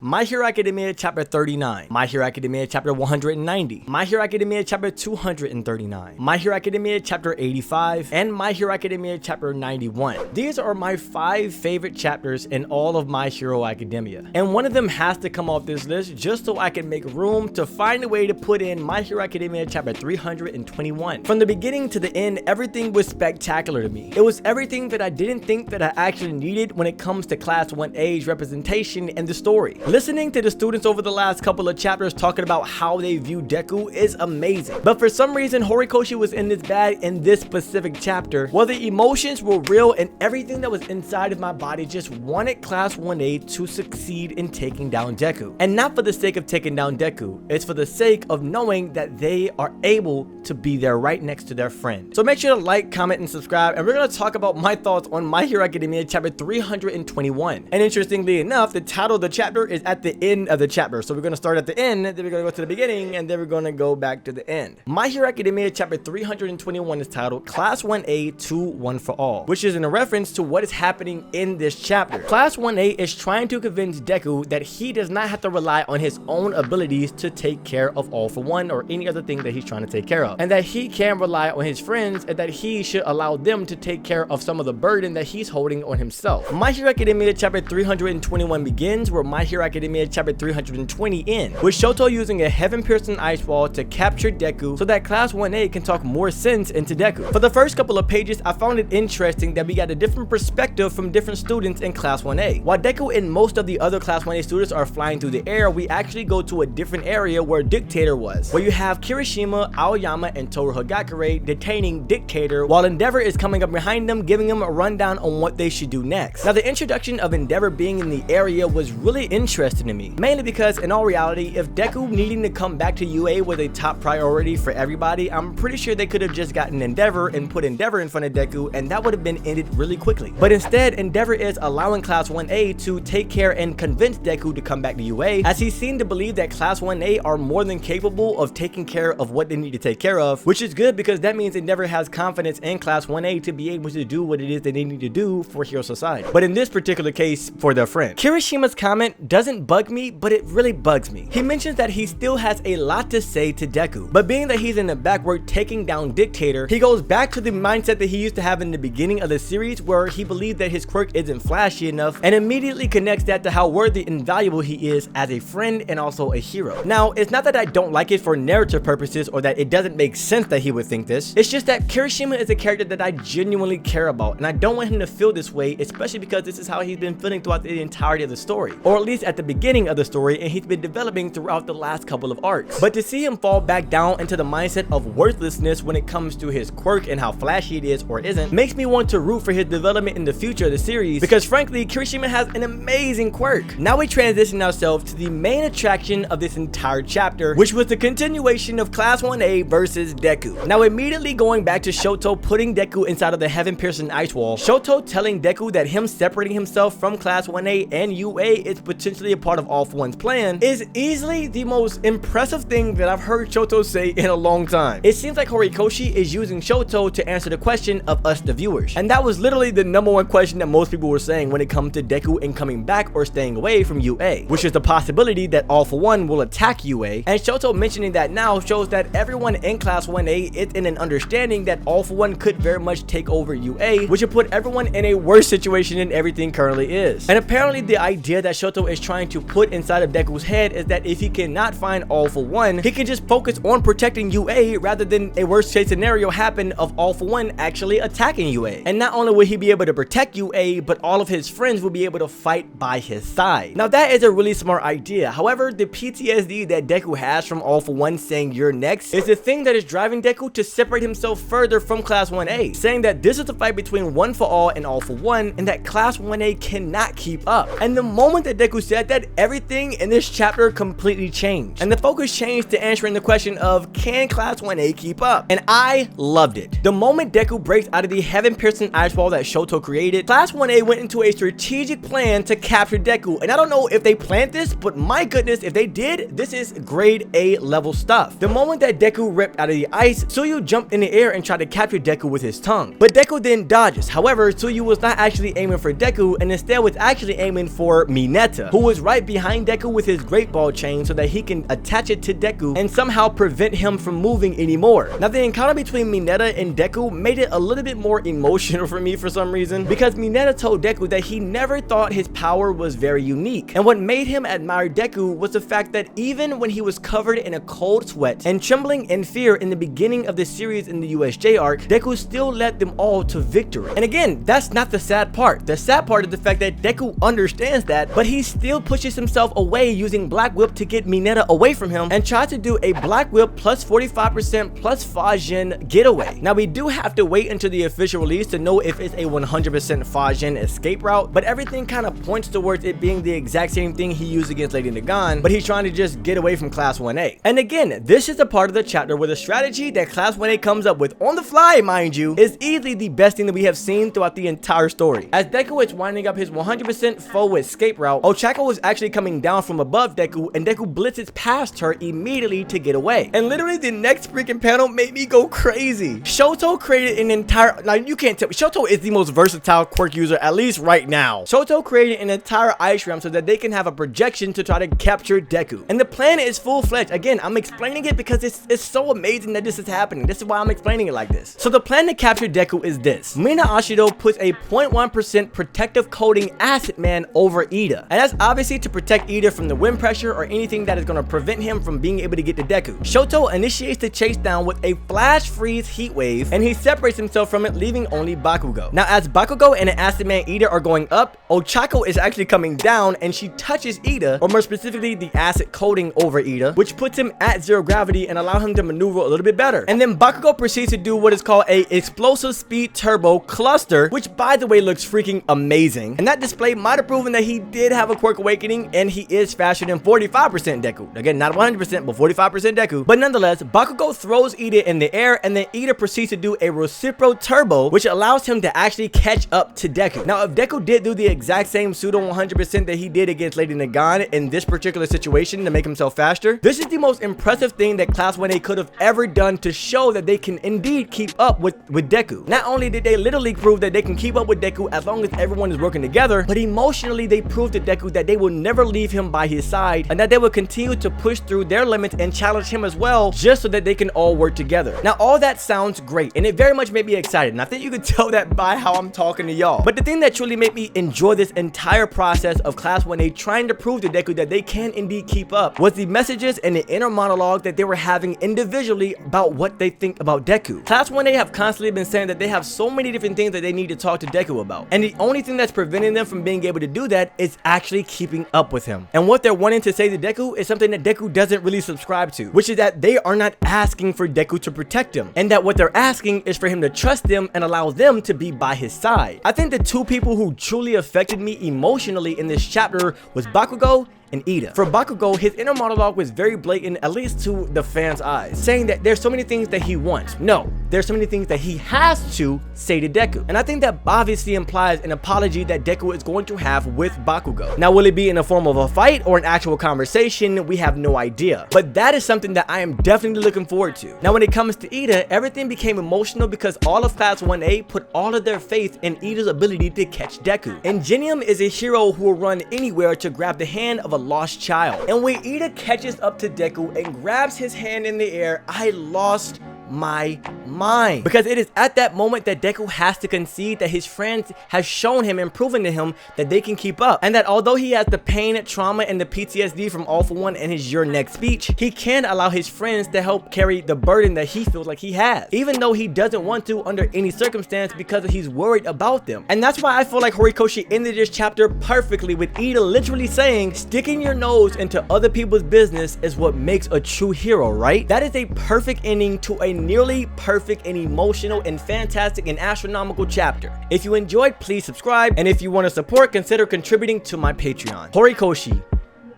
My Hero Academia Chapter 39, My Hero Academia Chapter 190, My Hero Academia Chapter 239, My Hero Academia Chapter 85, and My Hero Academia Chapter 91. These are my 5 favorite chapters in all of My Hero Academia, and one of them has to come off this list just so I can make room to find a way to put in My Hero Academia Chapter 321. From the beginning to the end, everything was spectacular to me. It was everything that I didn't think that I actually needed when it comes to Class 1A's representation in the story. Listening to the students over the last couple of chapters talking about how they view Deku is amazing. But for some reason, Horikoshi was in this bag in this specific chapter, where the emotions were real and everything that was inside of my body just wanted Class 1A to succeed in taking down Deku. And not for the sake of taking down Deku, it's for the sake of knowing that they are able to be there right next to their friend. So make sure to like, comment, and subscribe, and we're going to talk about my thoughts on My Hero Academia Chapter 321. And interestingly enough, the title of the chapter is at the end of the chapter. So we're going to start at the end, then we're going to go to the beginning, and then we're going to go back to the end. My Hero Academia Chapter 321 is titled Class 1A 2 One for All, which is in a reference to what is happening in this chapter. Class 1A is trying to convince Deku that he does not have to rely on his own abilities to take care of All for One or any other thing that he's trying to take care of, and that he can rely on his friends, and that he should allow them to take care of some of the burden that he's holding on himself. My Hero Academia Chapter 321 begins where My Hero Academia Chapter 320 ends, with Shoto using a heaven-piercing ice wall to capture Deku so that Class 1A can talk more sense into Deku. For the first couple of pages, I found it interesting that we got a different perspective from different students in Class 1A. While Deku and most of the other Class 1A students are flying through the air, we actually go to a different area where Dictator was, where you have Kirishima, Aoyama, and Toru Hagakure detaining Dictator, while Endeavor is coming up behind them, giving them a rundown on what they should do next. Now, the introduction of Endeavor being in the area was really interesting to me, mainly because in all reality, if Deku needing to come back to UA was a top priority for everybody, I'm pretty sure they could have just gotten Endeavor and put Endeavor in front of Deku, and that would have been ended really quickly. But instead, Endeavor is allowing Class 1A to take care and convince Deku to come back to UA, as he seemed to believe that Class 1A are more than capable of taking care of what they need to take care of, which is good because that means Endeavor has confidence in Class 1A to be able to do what it is that they need to do for Hero Society, but in this particular case, for their friend. Kirishima's comment doesn't bug me, but it really bugs me. He mentions that he still has a lot to say to Deku, but being that he's in the backward taking down Dictator, he goes back to the mindset that he used to have in the beginning of the series, where he believed that his quirk isn't flashy enough, and immediately connects that to how worthy and valuable he is as a friend and also a hero. Now, it's not that I don't like it for narrative purposes or that it doesn't make sense that he would think this. It's just that Kirishima is a character that I genuinely care about, and I don't want him to feel this way, especially because this is how he's been feeling throughout the entirety of the story, or at least at the beginning of the story, and he's been developing throughout the last couple of arcs. But to see him fall back down into the mindset of worthlessness when it comes to his quirk and how flashy it is or isn't, makes me want to root for his development in the future of the series, because frankly, Kirishima has an amazing quirk. Now we transition ourselves to the main attraction of this entire chapter, which was the continuation of Class 1A versus Deku. Now, immediately going back to Shoto putting Deku inside of the heaven-piercing ice wall, Shoto telling Deku that him separating himself from Class 1A and UA is potentially a part of All for One's plan is easily the most impressive thing that I've heard Shoto say in a long time. It seems like Horikoshi is using Shoto to answer the question of us, the viewers, and that was literally the #1 question that most people were saying when it comes to Deku and coming back or staying away from UA, which is the possibility that All for One will attack UA, and Shoto mentioning that now shows that everyone in Class 1A is in an understanding that All for One could very much take over UA, which would put everyone in a worse situation than everything currently is. And apparently the idea that Shoto is trying to put inside of Deku's head is that if he cannot find All for One, he can just focus on protecting UA rather than a worst case scenario happen of All for One actually attacking UA. And not only will he be able to protect UA, but all of his friends will be able to fight by his side. Now that is a really smart idea. However, the PTSD that Deku has from All for One saying you're next is the thing that is driving Deku to separate himself further from Class 1A, saying that this is a fight between One for All and All for One, and that Class 1A cannot keep up. And the moment that Deku said that, everything in this chapter completely changed, and the focus changed to answering the question of can Class 1A keep up, and I loved it. The moment Deku breaks out of the heaven-piercing ice wall that Shoto created, Class 1A went into a strategic plan to capture Deku, and I don't know if they planned this, but my goodness, if they did, this is grade A level stuff. The moment that Deku ripped out of the ice, Tsuyu jumped in the air and tried to capture Deku with his tongue, but Deku then dodges. However, Tsuyu was not actually aiming for Deku, and instead was actually aiming for Mineta, who who is right behind Deku with his Great Ball chain so that he can attach it to Deku and somehow prevent him from moving anymore. Now the encounter between Mineta and Deku made it a little bit more emotional for me for some reason, because Mineta told Deku that he never thought his power was very unique, and what made him admire Deku was the fact that even when he was covered in a cold sweat and trembling in fear in the beginning of the series in the USJ arc, Deku still led them all to victory. And again, that's not the sad part. The sad part is the fact that Deku understands that, but he still pushes himself away using Black Whip to get Mineta away from him and tries to do a Black Whip plus 45% plus 𝚲𝚘𝚎𝚛 getaway. Now we do have to wait until the official release to know if it's a 100% 𝚲𝚲𝚎 escape route, but everything kind of points towards it being the exact same thing he used against Lady Nagant, but he's trying to just get away from Class 1A. And again, this is the part of the chapter where the strategy that Class 1A comes up with on the fly, mind you, is easily the best thing that we have seen throughout the entire story. As Deku is winding up his 100% full escape route, 𝚲𝚑𝚡 was actually coming down from above Deku, and Deku blitzes past her immediately to get away. And literally the next freaking panel made me go crazy. 𝚲𝚪 created an entire, now you can't tell me, 𝚲𝚪 is the most versatile quirk user, at least right now. 𝚲𝚪 created an entire ice ramp so that they can have a projection to try to capture Deku. And the plan is full-fledged. Again, I'm explaining it because it's so amazing that this is happening. This is why I'm explaining it like this. So the plan to capture Deku is this. Mina Ashido puts a 0.1% protective coating Acid Man over Ida. And that's obviously to protect Ida from the wind pressure or anything that is going to prevent him from being able to get to Deku. 𝚲𝚪 initiates the chase down with a flash freeze heat wave, and he separates himself from it, leaving only Bakugo. Now as Bakugo and the Acid Man Ida are going up, 𝚲𝚪 is actually coming down, and she touches Ida, or more specifically the acid coating over Ida, which puts him at 0 gravity and allow him to maneuver a little bit better. And then Bakugo proceeds to do what is called a explosive speed turbo cluster, which by the way looks freaking amazing. And that display might have proven that he did have a quirk awakening, and he is faster than 45% Deku. Again, not 100%, but 45% Deku. But nonetheless, Bakugo throws Ida in the air, and then Ida proceeds to do a reciprocal turbo, which allows him to actually catch up to Deku. Now, if Deku did do the exact same pseudo 100% that he did against Lady Nagant in this particular situation to make himself faster, this is the most impressive thing that Class 1A could have ever done to show that they can indeed keep up with Deku. Not only did they literally prove that they can keep up with Deku as long as everyone is working together, but emotionally they proved to Deku that they will never leave him by his side, and that they will continue to push through their limits and challenge him as well, just so that they can all work together. Now all that sounds great, and it very much made me excited, and I think you can tell that by how I'm talking to y'all. But the thing that truly made me enjoy this entire process of Class 1A trying to prove to Deku that they can indeed keep up was the messages and the inner monologue that they were having individually about what they think about Deku. Class 1A have constantly been saying that they have so many different things that they need to talk to Deku about, and the only thing that's preventing them from being able to do that is actually keeping up with him. And what they're wanting to say to Deku is something that Deku doesn't really subscribe to, which is that they are not asking for Deku to protect him, and that what they're asking is for him to trust them and allow them to be by his side. I think the two people who truly affected me emotionally in this chapter was Bakugo and Ida. For Bakugo, his inner monologue was very blatant, at least to the fans' eyes, saying that there's so many things that he wants. No, there's so many things that he has to say to Deku. And I think that obviously implies an apology that Deku is going to have with Bakugo. Now, will it be in the form of a fight or an actual conversation? We have no idea. But that is something that I am definitely looking forward to. Now, when it comes to Ida, everything became emotional because all of Class 1A put all of their faith in Ida's ability to catch Deku. And Genium is a hero who will run anywhere to grab the hand of a lost child. And when Ida catches up to Deku and grabs his hand in the air, I lost my mind, because it is at that moment that Deku has to concede that his friends have shown him and proven to him that they can keep up, and that although he has the pain, trauma, and the PTSD from All For One and his "Your Next" speech, he can allow his friends to help carry the burden that he feels like he has, even though he doesn't want to under any circumstance because he's worried about them. And that's why I feel like Horikoshi ended this chapter perfectly, with Ida literally saying, sticking your nose into other people's business is what makes a true hero, right? That is a perfect ending to a nearly perfect and emotional and fantastic and astronomical chapter. If you enjoyed, please subscribe, and if you want to support, consider contributing to my Patreon. Horikoshi,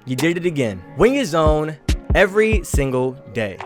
you did it again. Win your zone every single day.